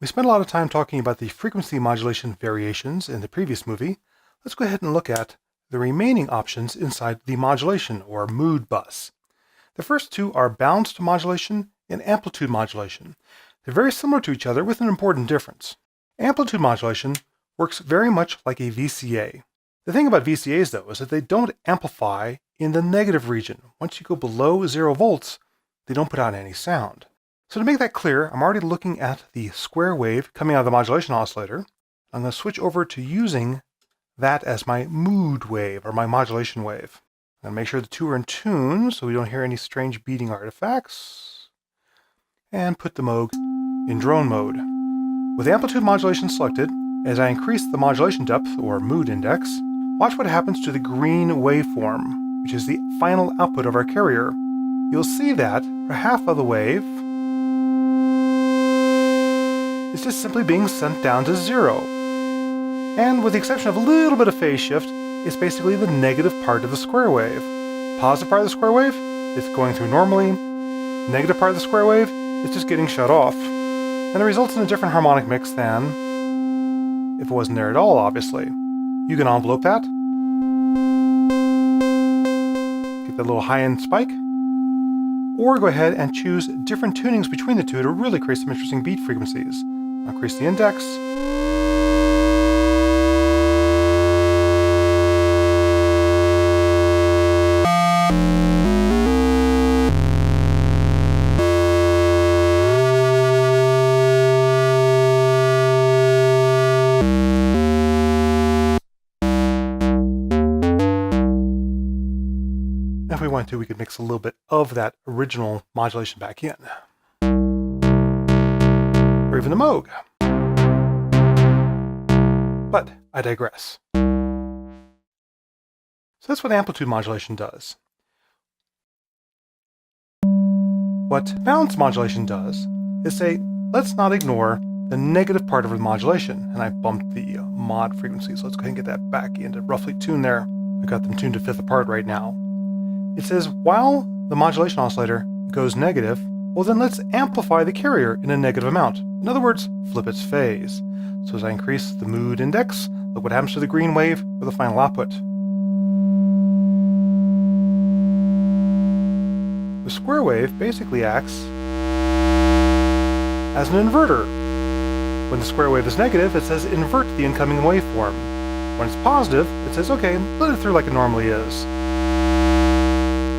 We spent a lot of time talking about the frequency modulation variations in the previous movie. Let's go ahead and look at the remaining options inside the modulation or mood bus. The first two are balanced modulation and amplitude modulation. They're very similar to each other with an important difference. Amplitude modulation works very much like a VCA. The thing about VCAs though is that they don't amplify in the negative region. Once you go below 0 volts, they don't put out any sound. So to make that clear, I'm already looking at the square wave coming out of the modulation oscillator. I'm going to switch over to using that as my mood wave or my modulation wave. I'm going to make sure the two are in tune so we don't hear any strange beating artifacts. And put the Moog in drone mode. With amplitude modulation selected, as I increase the modulation depth or mood index, watch what happens to the green waveform, which is the final output of our carrier. You'll see that for half of the wave, it's just simply being sent down to 0. And with the exception of a little bit of phase shift, it's basically the negative part of the square wave. Positive part of the square wave, it's going through normally. Negative part of the square wave, it's just getting shut off. And it results in a different harmonic mix than if it wasn't there at all, obviously. You can envelope that. Get that little high-end spike. Or go ahead and choose different tunings between the two to really create some interesting beat frequencies. Increase the index. If we want to, we could mix a little bit of that original modulation back in. Or even the Moog. But I digress. So that's what amplitude modulation does. What balance modulation does is say, let's not ignore the negative part of the modulation. And I bumped the mod frequency, so let's go ahead and get that back into roughly tune there. I've got them tuned to fifth apart right now. It says, while the modulation oscillator goes negative, well then let's amplify the carrier in a negative amount. In other words, flip its phase. So as I increase the mood index, look what happens to the green wave for the final output. The square wave basically acts as an inverter. When the square wave is negative, it says invert the incoming waveform. When it's positive, it says, okay, let it through like it normally is.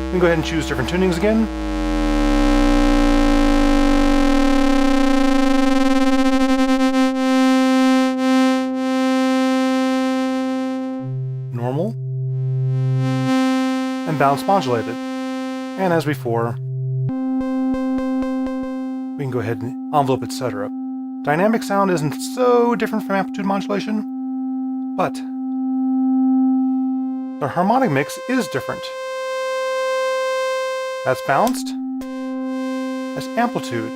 We can go ahead and choose different tunings again. Normal. And balance modulated. And as before, we can go ahead and envelope, etc. Dynamic sound isn't so different from amplitude modulation, but the harmonic mix is different. That's balanced. That's amplitude.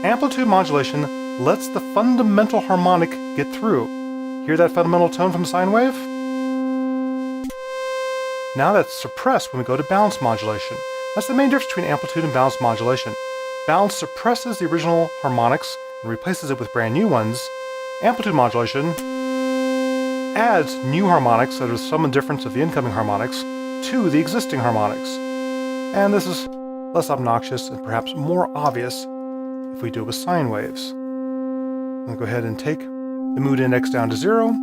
Amplitude modulation lets the fundamental harmonic get through. Hear that fundamental tone from a sine wave? Now that's suppressed when we go to balance modulation. That's the main difference between amplitude and balance modulation. Balance suppresses the original harmonics and replaces it with brand new ones. Amplitude modulation adds new harmonics, so there's some difference of the incoming harmonics, to the existing harmonics. And this is less obnoxious and perhaps more obvious if we do it with sine waves. I'm going to go ahead and take the mood index down to 0.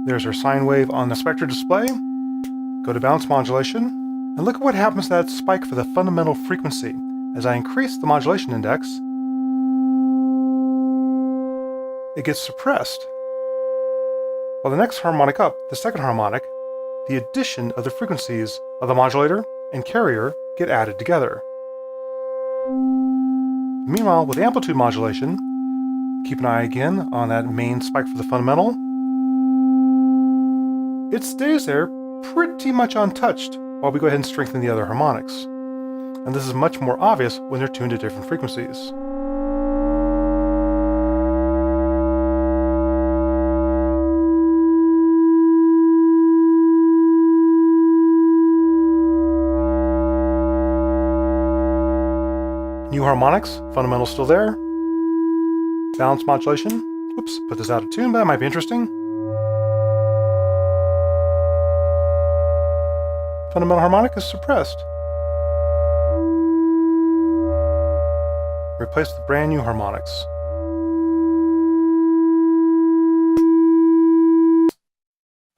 There's our sine wave on the spectra display. Go to balance modulation, and look at what happens to that spike for the fundamental frequency. As I increase the modulation index, it gets suppressed. While the next harmonic up, the second harmonic, the addition of the frequencies of the modulator and carrier get added together. Meanwhile, with amplitude modulation, keep an eye again on that main spike for the fundamental. It stays there pretty much untouched while we go ahead and strengthen the other harmonics. And this is much more obvious when they're tuned to different frequencies. New harmonics, fundamental still there. balance modulation. Oops, put this out of tune, but that might be interesting. Fundamental harmonic is suppressed. Replaced with brand new harmonics.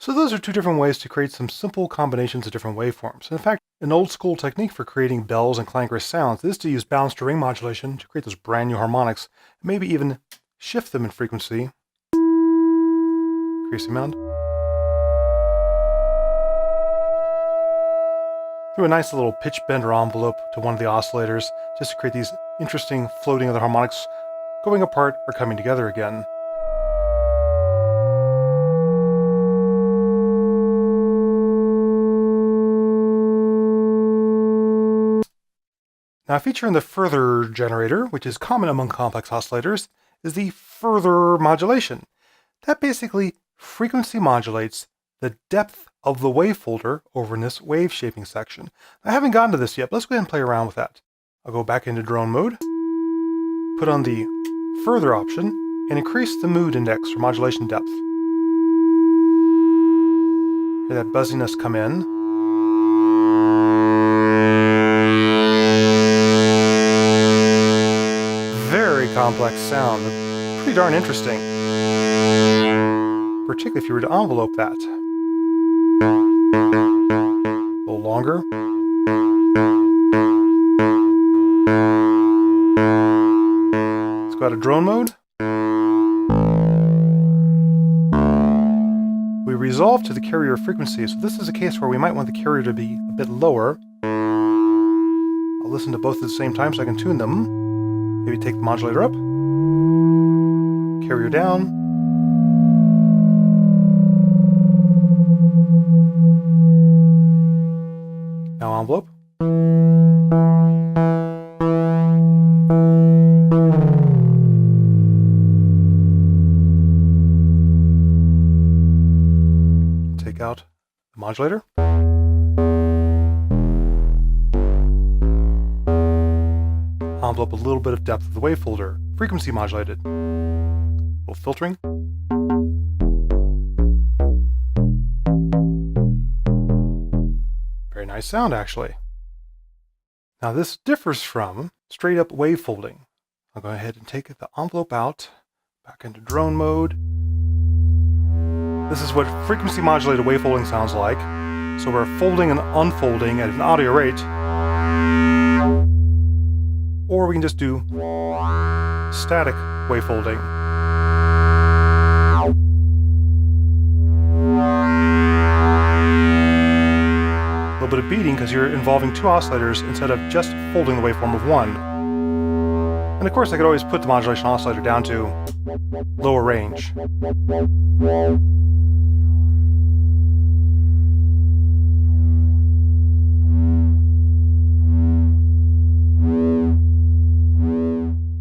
So those are two different ways to create some simple combinations of different waveforms. In fact, an old school technique for creating bells and clangorous sounds is to use balanced to ring modulation to create those brand new harmonics, and maybe even shift them in frequency. Increase the amount. Through a nice little pitch bender envelope to one of the oscillators, just to create these interesting floating of the harmonics going apart or coming together again. Now, a feature in the Furthrrrr Generator, which is common among complex oscillators, is the Furthrrrr modulation. That basically frequency modulates the depth of the wavefolder over in this wave shaping section. I haven't gotten to this yet, but let's go ahead and play around with that. I'll go back into drone mode, put on the Further option, and increase the mood index for modulation depth. Hear that buzziness come in. Very complex sound, pretty darn interesting. Particularly if you were to envelope that. A little longer. Let's go out of drone mode. We resolve to the carrier frequency, so this is a case where we might want the carrier to be a bit lower. I'll listen to both at the same time so I can tune them. Maybe take the modulator up, carrier down. Now envelope. Take out the modulator. Envelope a little bit of depth of the wavefolder, frequency modulated. A little filtering. Very nice sound, actually. Now this differs from straight up wavefolding. I'll go ahead and take the envelope out, back into drone mode. This is what frequency modulated wavefolding sounds like. So we're folding and unfolding at an audio rate. Or we can just do static wavefolding. A little bit of beating because you're involving two oscillators instead of just folding the waveform of one. And of course I could always put the modulation oscillator down to lower range.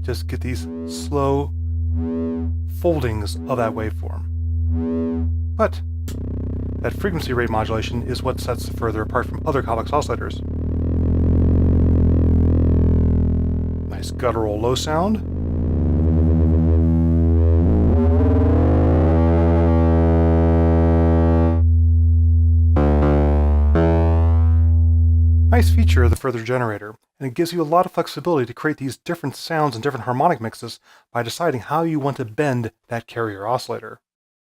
Just get these slow foldings of that waveform. But that frequency rate modulation is what sets the Furthrrrr apart from other complex oscillators. Nice guttural low sound. Nice feature of the Furthrrrr Generator, and it gives you a lot of flexibility to create these different sounds and different harmonic mixes by deciding how you want to bend that carrier oscillator.